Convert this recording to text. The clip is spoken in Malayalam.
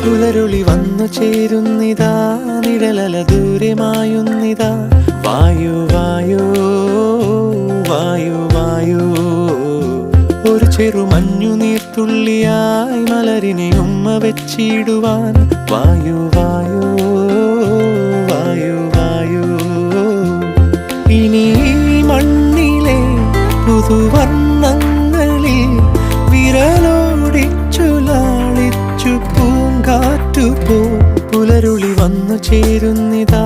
പുലരുളി വന്നു ചേരുന്നിതാ, നിഴലല ദൂരെ മായുന്നിതാ. വായു വായു വായു വായു, ഒരു ചെറു മഞ്ഞുനീർത്തുള്ളിയായി മലരിനെ ഉമ്മ വെച്ചിടുവാൻ. വായു വായു വായു വായു, ഇനി മണ്ണിലെ പുതുവർണ്ണങ്ങളിൽ വിരലോടിച്ചു ലാളിച്ചു പൂങ്കാറ്റുപോ. പുലരുളി വന്നു ചേരുന്നിതാ,